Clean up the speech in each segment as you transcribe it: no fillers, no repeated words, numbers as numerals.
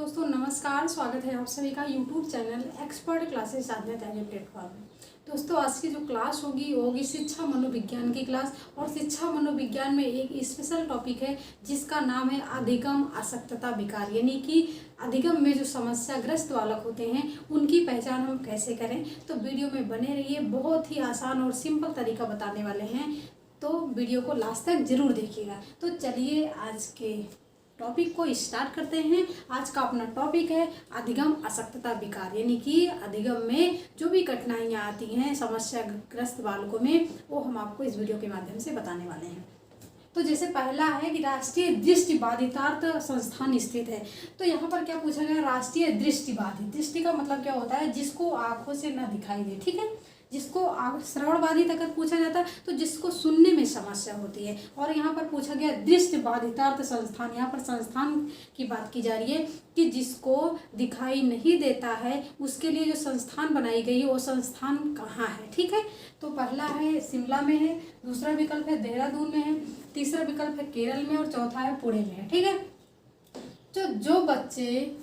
दोस्तों नमस्कार, स्वागत है आप सभी का यूट्यूब चैनल एक्सपर्ट क्लासेस साधना तैयारी प्लेटफॉर्म में। दोस्तों आज की जो क्लास होगी वो होगी शिक्षा मनोविज्ञान की क्लास। और शिक्षा मनोविज्ञान में एक स्पेशल टॉपिक है जिसका नाम है अधिगम आसक्तता विकार, यानी कि अधिगम में जो समस्याग्रस्त बालक होते हैं उनकी पहचान हम कैसे करें। तो वीडियो में बने रहिए, बहुत ही आसान और सिंपल तरीका बताने वाले हैं, तो वीडियो को लास्ट तक जरूर देखिएगा। तो चलिए आज के टॉपिक को स्टार्ट करते हैं। आज का अपना टॉपिक है अधिगम आसक्तता विकार, यानी कि अधिगम में जो भी कठिनाइयाँ आती हैं समस्याग्रस्त बालकों में, वो हम आपको इस वीडियो के माध्यम से बताने वाले हैं। तो जैसे पहला है कि राष्ट्रीय दृष्टिबाधितार्थ संस्थान स्थित है। तो यहाँ पर क्या पूछा गया, राष्ट्रीय दृष्टिबाधित। दृष्टि का मतलब क्या होता है, जिसको आंखों से न दिखाई दे, ठीक है। जिसको श्रवण बाधित अगर पूछा जाता है तो जिसको सुनने में समस्या होती है। और यहाँ पर पूछा गया दृष्टि बाधितार्थ संस्थान, यहाँ पर संस्थान की बात की जा रही है कि जिसको दिखाई नहीं देता है उसके लिए जो संस्थान बनाई गई है वो संस्थान कहाँ है, ठीक है। तो पहला है शिमला में है, दूसरा विकल्प है देहरादून में है, तीसरा विकल्प है केरल में और चौथा है पुणे में है, ठीक है। तो जो बच्चे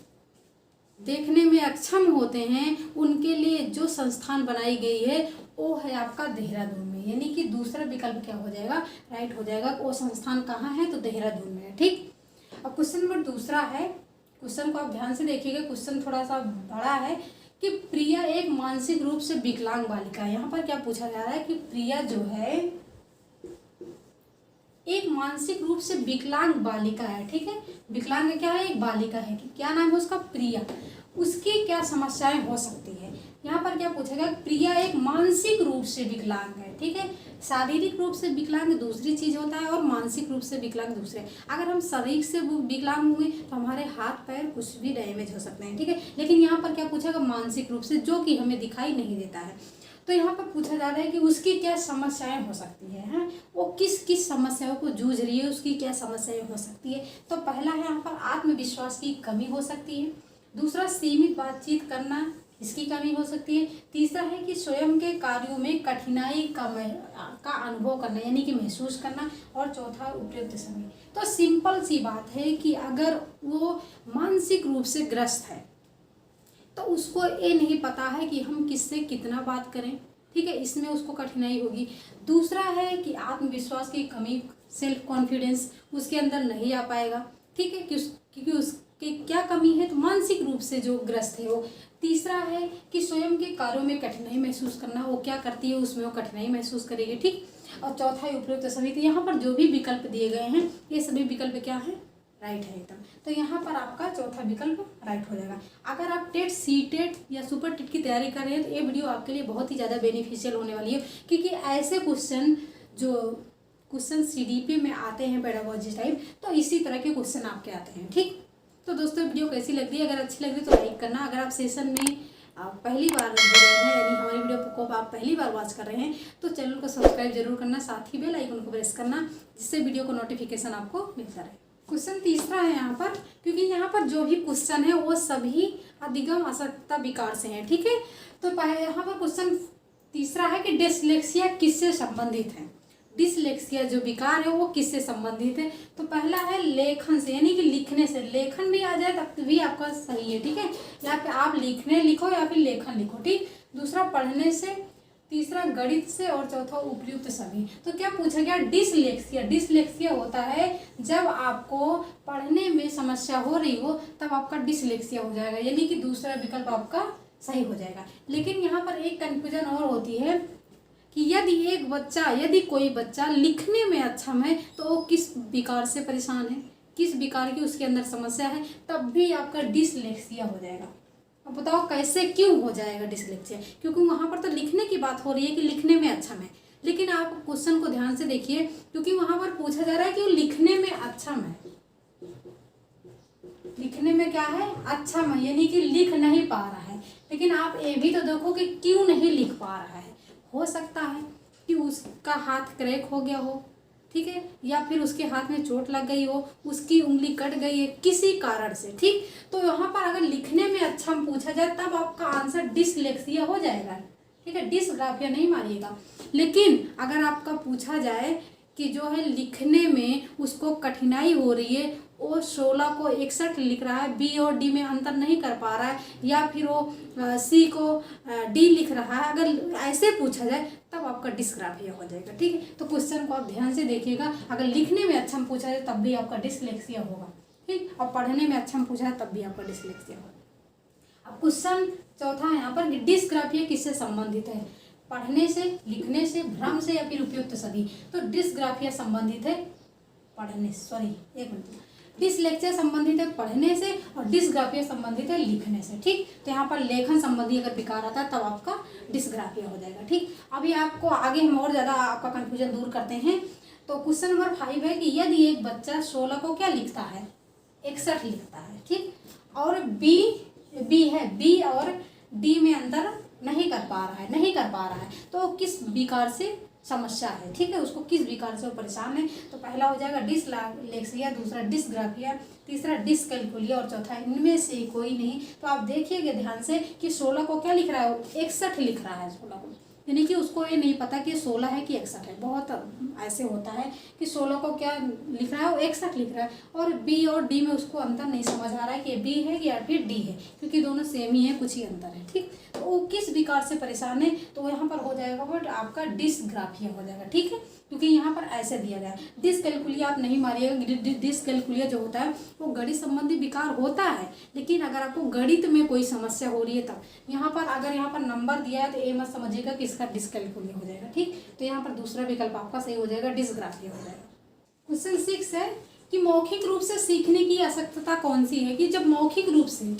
देखने में अक्षम होते हैं उनके लिए जो संस्थान बनाई गई है वो है आपका देहरादून में, यानी कि दूसरा विकल्प क्या हो जाएगा, राइट हो जाएगा। वो संस्थान कहाँ है, तो देहरादून में है, ठीक। अब क्वेश्चन नंबर दूसरा है, क्वेश्चन को आप ध्यान से देखिएगा, क्वेश्चन थोड़ा सा बड़ा है कि प्रिया एक मानसिक रूप से विकलांग बालिका है। यहाँ पर क्या पूछा जा रहा है कि प्रिया जो है एक मानसिक रूप से विकलांग बालिका है, ठीक है। विकलांग क्या है, एक बालिका है, कि क्या नाम है उसका, प्रिया। उसकी क्या समस्याएं हो सकती है। यहाँ पर क्या पूछेगा, प्रिया एक मानसिक रूप से विकलांग है, ठीक है। शारीरिक रूप से विकलांग दूसरी चीज होता है और मानसिक रूप से विकलांग दूसरे। अगर हम शरीर से विकलांग होंगे तो हमारे हाथ पैर कुछ भी डैमेज हो सकते हैं, ठीक है। लेकिन यहाँ पर क्या पूछेगा, मानसिक रूप से, जो कि हमें दिखाई नहीं देता है। तो यहाँ पर पूछा जा रहा है कि उसकी क्या समस्याएं हो सकती हैं, वो किस किस समस्याओं को जूझ रही है, उसकी क्या समस्याएं हो सकती है। तो पहला है यहाँ पर आत्मविश्वास की कमी हो सकती है, दूसरा सीमित बातचीत करना, इसकी कमी हो सकती है, तीसरा है कि स्वयं के कार्यों में कठिनाई का अनुभव करना, यानी कि महसूस करना, और चौथा उपयुक्त समय। तो सिंपल सी बात है कि अगर वो मानसिक रूप से ग्रस्त है तो उसको ये नहीं पता है कि हम किससे कितना बात करें, ठीक है, इसमें उसको कठिनाई होगी। दूसरा है कि आत्मविश्वास की कमी, सेल्फ कॉन्फिडेंस उसके अंदर नहीं आ पाएगा, ठीक है, क्योंकि उसके क्या कमी है, तो मानसिक रूप से जो ग्रस्त है वो। तीसरा है कि स्वयं के कार्यों में कठिनाई महसूस करना, वो क्या करती है उसमें वो कठिनाई महसूस करेगी, ठीक। और चौथा है उपयुक्त समय। तो यहाँ पर जो भी विकल्प दिए गए हैं ये सभी विकल्प क्या है, राइट है एकदम। तो यहाँ पर आपका चौथा विकल्प राइट हो जाएगा। अगर आप टेट, सी टेट या सुपर टेट की तैयारी कर रहे हैं तो ये वीडियो आपके लिए बहुत ही ज़्यादा बेनिफिशियल होने वाली है, क्योंकि ऐसे क्वेश्चन जो क्वेश्चन सीडीपी में आते हैं पेडागोजी टाइप, तो इसी तरह के क्वेश्चन आपके आते हैं, ठीक। तो दोस्तों वीडियो कैसी लग रही है, अगर अच्छी लग रही है तो लाइक करना। अगर आप सेशन में आप पहली बार जुड़े हैं, यानी हमारी वीडियो को आप पहली बार वॉच कर रहे हैं, तो चैनल को सब्सक्राइब जरूर करना, साथ ही बेल आइकन को प्रेस करना, जिससे वीडियो को नोटिफिकेशन आपको मिलता रहे। क्वेश्चन तीसरा है यहाँ पर, क्योंकि यहाँ पर जो भी क्वेश्चन है वो सभी अधिगम आसक्तता विकार से हैं, ठीक है। तो यहाँ पर क्वेश्चन तीसरा है कि डिसलेक्सिया किससे संबंधित है। डिसलेक्सिया जो विकार है वो किससे संबंधित है। तो पहला है लेखन से, यानी कि लिखने से। लेखन भी आ जाए तब भी आपका सही है, ठीक है। या फिर आप लिखने लिखो या फिर लेखन लिखो, ठीक। दूसरा पढ़ने से, तीसरा गणित से, और चौथा उपयुक्त सभी। तो क्या पूछा गया, डिसलेक्सिया। डिसलेक्सिया होता है जब आपको पढ़ने में समस्या हो रही हो तब आपका डिसलेक्सिया हो जाएगा, यानी कि दूसरा विकल्प आपका सही हो जाएगा। लेकिन यहाँ पर एक कंफ्यूजन और होती है कि यदि कोई बच्चा लिखने में अक्षम है तो वो किस विकार से परेशान है, किस विकार की उसके अंदर समस्या है, तब भी आपका डिसलेक्सिया हो जाएगा। अब बताओ कैसे, क्यों हो जाएगा डिसलेक्सिया, क्योंकि वहाँ पर तो लिखने की बात हो रही है कि लिखने में अक्षम है। लेकिन आप क्वेश्चन को ध्यान से देखिए, क्योंकि वहाँ पर पूछा जा रहा है कि वो लिखने में अक्षम है। लिखने में क्या है, अक्षम है, यानी कि लिख नहीं पा रहा है। लेकिन आप ये भी तो देखो कि क्यों नहीं लिख पा रहा है। हो सकता है कि उसका हाथ क्रैक हो गया हो, ठीक है, या फिर उसके हाथ में चोट लग गई हो, उसकी उंगली कट गई है किसी कारण से, ठीक। तो यहाँ पर अगर लिखने में अक्षम पूछा जाए तब आपका आंसर डिसलेक्सिया हो जाएगा, ठीक है। डिसग्राफिया नहीं मारिएगा। लेकिन अगर आपका पूछा जाए कि जो है लिखने में उसको कठिनाई हो रही है, वो 16 को 61 लिख रहा है, बी और डी में अंतर नहीं कर पा रहा है, या फिर वो सी को डी लिख रहा है, अगर ऐसे पूछा जाए तब आपका डिस्ग्राफिया हो जाएगा। ठीक है, तो क्वेश्चन को आप ध्यान से देखिएगा। अगर लिखने में अच्छा में पूछा जाए तब भी आपका डिसलेक्सिया होगा। ठीक, और पढ़ने में अच्छा में पूछा है तब भी आपका डिसलेक्सिया होगा। अब क्वेश्चन चौथा है यहाँ पर, डिस्ग्राफिया किससे संबंधित है? पढ़ने से, लिखने से, भ्रम से, या फिर उपयुक्त सभी? तो डिस्ग्राफिया संबंधित है पढ़ने, सॉरी एक मिनट, डिसलेक्सिया संबंधित है पढ़ने से और डिस्ग्राफिया संबंधित है लिखने से। ठीक, तो यहाँ पर लेखन संबंधी अगर विकार आता है तब आपका डिस्ग्राफिया हो जाएगा। ठीक, अभी आपको आगे हम और ज़्यादा आपका कन्फ्यूजन दूर करते हैं। तो क्वेश्चन नंबर 5 है कि यदि एक बच्चा 16 को क्या लिखता है? 61 लिखता है। ठीक, और बी और डी में अंतर नहीं कर पा रहा है, तो किस विकार से समस्या है? ठीक है, उसको किस विकार से वो परेशान है? तो पहला हो जाएगा डिसलेक्सिया, दूसरा डिसग्राफिया, तीसरा डिसकैल्कुलिया और चौथा इनमें से कोई नहीं। तो आप देखिएगा ध्यान से कि 16 को क्या लिख रहा है? 61 लिख रहा है 16 को, यानी कि उसको ये नहीं पता कि 16 है कि 61 है। बहुत ऐसे होता है कि 16 को क्या लिख रहा है, वो 61 लिख रहा है, और बी और डी में उसको अंतर नहीं समझ आ रहा है कि ये बी है या फिर डी है, क्योंकि दोनों सेम ही है, कुछ ही अंतर है। ठीक, तो वो किस विकार से परेशान है? तो यहाँ पर हो जाएगा बट आपका डिसग्राफिया हो जाएगा। ठीक है, क्योंकि यहाँ पर ऐसे दिया गया है। डिसकैल्कुलिया आप नहीं मारिएगा, डिसकैल्कुलिया जो होता है वो गणित संबंधी विकार होता है, लेकिन अगर आपको गणित में कोई समस्या हो रही है तब। यहाँ पर अगर यहाँ पर नंबर दिया है तो ये मत समझिएगा कि इसका डिसकैल्कुलिया हो जाएगा। ठीक, तो यहाँ पर दूसरा विकल्प आपका सही हो जाएगा, डिसग्राफिया हो जाएगा। क्वेश्चन 6 है कि मौखिक रूप से सीखने की आवश्यकता कौन सी है? कि जब मौखिक रूप से,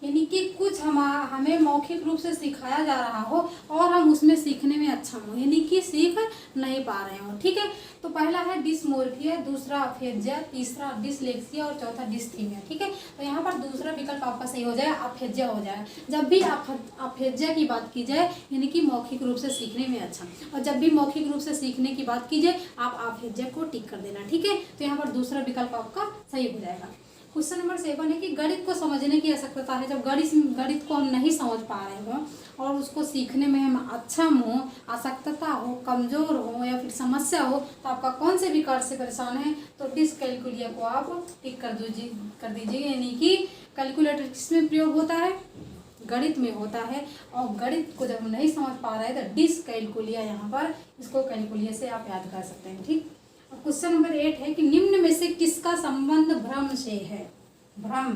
यानी कि कुछ हमें मौखिक रूप से सिखाया जा रहा हो और हम उसमें सीखने में अच्छा हो, यानी कि सीख नहीं पा रहे हो। ठीक है, तो पहला है डिसमोर्फिया, दूसरा अफेजिया, तीसरा डिसलेक्सिया और चौथा डिस्थीमिया। ठीक है, तो यहाँ पर दूसरा विकल्प आपका सही हो जाएगा, अफेजिया हो जाएगा। जब भी अफेजिया की बात की जाए यानी कि मौखिक रूप से सीखने में अच्छा, और जब भी मौखिक रूप से सीखने की बात की जाए आप अफेजिया को टिक कर देना। ठीक है, तो यहाँ पर दूसरा विकल्प आपका सही हो जाएगा। क्वेश्चन नंबर 7 है कि गणित को समझने की आवश्यकता है। जब गणित को हम नहीं समझ पा रहे हो और उसको सीखने में हम अक्षम हो, आवश्यकता हो, कमजोर हो या फिर समस्या हो, तो आपका कौन से विकार से परेशान है? तो डिसकैल्कुलिया को आप टिक कर दीजिए। यानी कि कैलकुलेटर किसमें प्रयोग होता है? गणित में होता है, और गणित को जब हम नहीं समझ पा रहे हैं तो डिसकैल्कुलिया, यहाँ पर इसको कैलकुलिया से आप याद कर सकते हैं। ठीक, क्वेश्चन नंबर 8 है कि निम्न में से किसका संबंध भ्रम से है? भ्रम,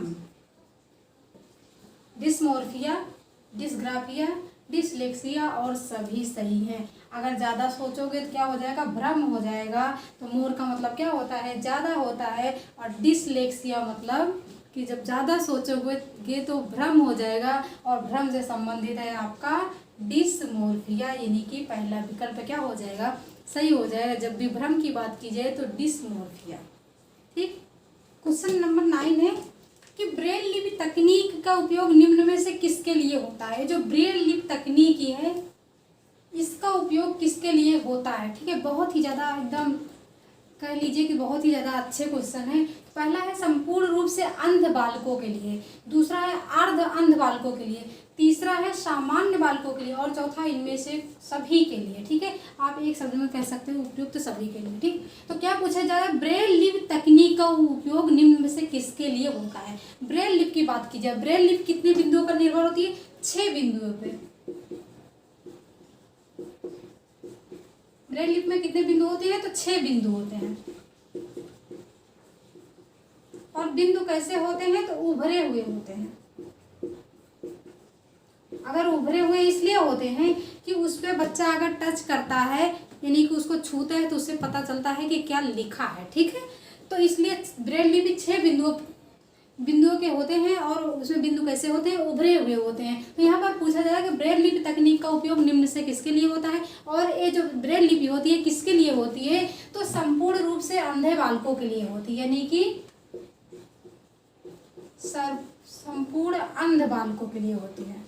डिसमोर्फिया, डिसग्राफिया, डिसलेक्सिया और सभी सही हैं। अगर ज़्यादा सोचोगे तो क्या हो जाएगा? भ्रम हो जाएगा। तो मोर का मतलब क्या होता है? ज़्यादा होता है, और डिसलेक्सिया मतलब कि जब ज़्यादा सोचोगे तो भ्रम हो जाएगा, और भ्रम से संबंधित है आपका डिसमोर्फिया, यानी कि पहला विकल्प क्या हो जाएगा? सही हो जाएगा। जब भी भ्रम की बात की जाए तो डिसमोर्फिया। ठीक, क्वेश्चन नंबर 9 है कि ब्रेल लिपि तकनीक का उपयोग निम्न में से किसके लिए होता है? जो ब्रेल लिपि तकनीकी है इसका उपयोग किसके लिए होता है? ठीक है, बहुत ही ज़्यादा एकदम कह लीजिए कि बहुत ही ज़्यादा अच्छे क्वेश्चन है। पहला है संपूर्ण रूप से अंध बालकों के लिए, दूसरा है अर्ध अंध बालकों के लिए, तीसरा है सामान्य बालकों के लिए, और चौथा इनमें से सभी के लिए। ठीक है, आप एक शब्द में कह सकते हो उपयुक्त सभी के लिए। ठीक, तो क्या पूछा जा रहा है? ब्रेल लिपि तकनीक का उपयोग निम्न में से किसके लिए होता है? ब्रेल लिपि की बात की जाए, ब्रेल लिपि कितने बिंदुओं पर निर्भर होती है? 6 बिंदुओं पर। ब्रेल लिपि में कितने बिंदु होते हैं? तो 6 बिंदु होते हैं। और बिंदु कैसे होते हैं? तो उभरे हुए होते हैं। अगर उभरे हुए इसलिए होते हैं कि उस पर बच्चा अगर टच करता है, यानी कि उसको छूता है, तो उससे पता चलता है कि क्या लिखा है। ठीक है, तो इसलिए ब्रेल लिपि 6 बिंदुओं के होते हैं, और उसमें बिंदु कैसे होते हैं? उभरे हुए होते हैं। तो यहाँ पर पूछा जाएगा कि ब्रेल लिपि तकनीक का उपयोग निम्न से किसके लिए होता है? और ये जो ब्रेल लिपि होती है किसके लिए होती है? तो संपूर्ण रूप से अंधे बालकों के लिए होती है, यानी कि संपूर्ण अंध बालकों के लिए होती है।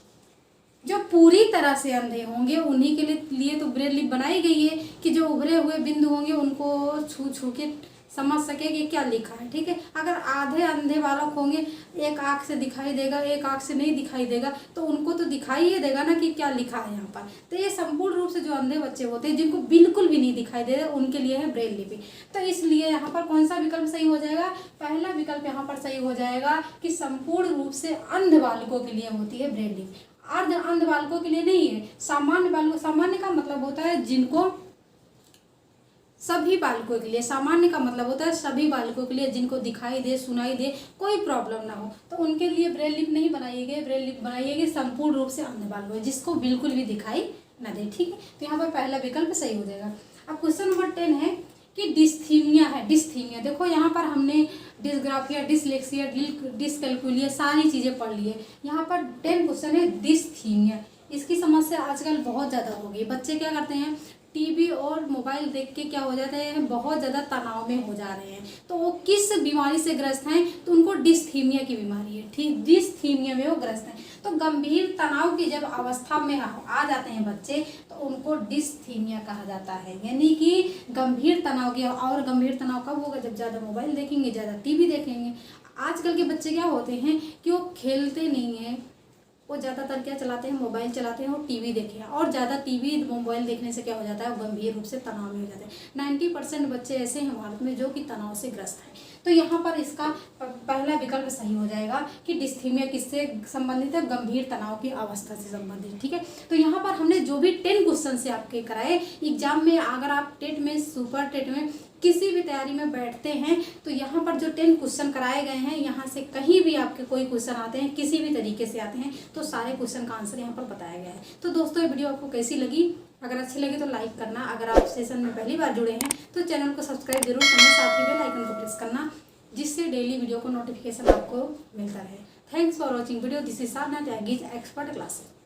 जो पूरी तरह से अंधे होंगे उन्हीं के लिए तो ब्रेल लिपि बनाई गई है कि जो उभरे हुए बिंदु होंगे उनको छू के समझ सके कि क्या लिखा है। ठीक है, अगर आधे अंधे बालक होंगे, एक आँख से दिखाई देगा, एक आँख से नहीं दिखाई देगा, तो उनको तो दिखाई ही देगा ना कि क्या लिखा है यहाँ पर। तो ये संपूर्ण रूप से जो अंधे बच्चे होते हैं, जिनको बिल्कुल भी नहीं दिखाई दे रहा, उनके लिए है ब्रेल लिपि। तो इसलिए यहाँ पर कौन सा विकल्प सही हो जाएगा? पहला विकल्प यहाँ पर सही हो जाएगा कि संपूर्ण रूप से अंध बालकों के लिए होती है ब्रेल लिपि। अर्ध अंध बालकों के लिए नहीं है, सामान्य बालकों, सामान्य का मतलब होता है जिनको, सभी बालकों के लिए, सामान्य का मतलब होता है सभी बालकों के लिए जिनको दिखाई दे, सुनाई दे, कोई प्रॉब्लम ना हो, तो उनके लिए ब्रेल लिपि नहीं बनाई गई। ब्रेल लिपि बनाई गई संपूर्ण रूप से अंध बालकों, जिसको बिल्कुल भी दिखाई ना दे। ठीक है, तो यहाँ पर पहला विकल्प सही हो जाएगा। अब क्वेश्चन नंबर 10 है कि डिस्थीमिया है। डिस्थीमिया, देखो यहाँ पर हमने डिस्ग्राफिया, डिसलेक्सिया, डिसकैल्कुलिया सारी चीज़ें पढ़ ली है। यहाँ पर 10 क्वेश्चन है डिस्थीमिया। इसकी समस्या आजकल बहुत ज़्यादा हो गई। बच्चे क्या करते हैं, टीवी और मोबाइल देख के क्या हो जाता है, बहुत ज़्यादा तनाव में हो जा रहे हैं। तो वो किस बीमारी से ग्रस्त हैं? तो उनको डिस्थीमिया की बीमारी है। ठीक, डिस्थीमिया में वो ग्रस्त हैं। तो गंभीर तनाव की जब अवस्था में आ जाते हैं बच्चे, तो उनको डिस्थीमिया कहा जाता है। यानी कि गंभीर तनाव की, और गंभीर तनाव कब होगा? जब ज़्यादा मोबाइल देखेंगे, ज़्यादा टीवी देखेंगे। आजकल के बच्चे क्या होते हैं कि वो खेलते नहीं हैं, वो ज़्यादातर क्या चलाते हैं, मोबाइल चलाते हैं और टीवी देखे हैं। और ज़्यादा टीवी मोबाइल देखने से क्या हो जाता है, वो गंभीर रूप से तनाव में हो जाते हैं। 90% बच्चे ऐसे हैं भारत में जो कि तनाव से ग्रस्त हैं। तो यहाँ पर इसका पहला विकल्प सही हो जाएगा कि डिस्थीमिया किससे संबंधित है? गंभीर तनाव की अवस्था से संबंधित। ठीक है, तो यहाँ पर हमने जो भी 10 क्वेश्चन से आपके कराए एग्जाम में, अगर आप टेट में, सुपर टेट में किसी भी तैयारी में बैठते हैं, तो यहाँ पर जो 10 क्वेश्चन कराए गए हैं, यहाँ से कहीं भी आपके कोई क्वेश्चन आते हैं, किसी भी तरीके से आते हैं, तो सारे क्वेश्चन का आंसर यहाँ पर बताया गया है। तो दोस्तों, ये वीडियो आपको कैसी लगी? अगर अच्छी लगी तो लाइक करना। अगर आप सेशन में पहली बार जुड़े हैं तो चैनल को सब्सक्राइब जरूर करना, साथ ही बेल आइकन को प्रेस करना, जिससे डेली वीडियो को नोटिफिकेशन आपको मिलता रहे। Thanks for watching video. This is Sadhana Tyagi's, expert classes.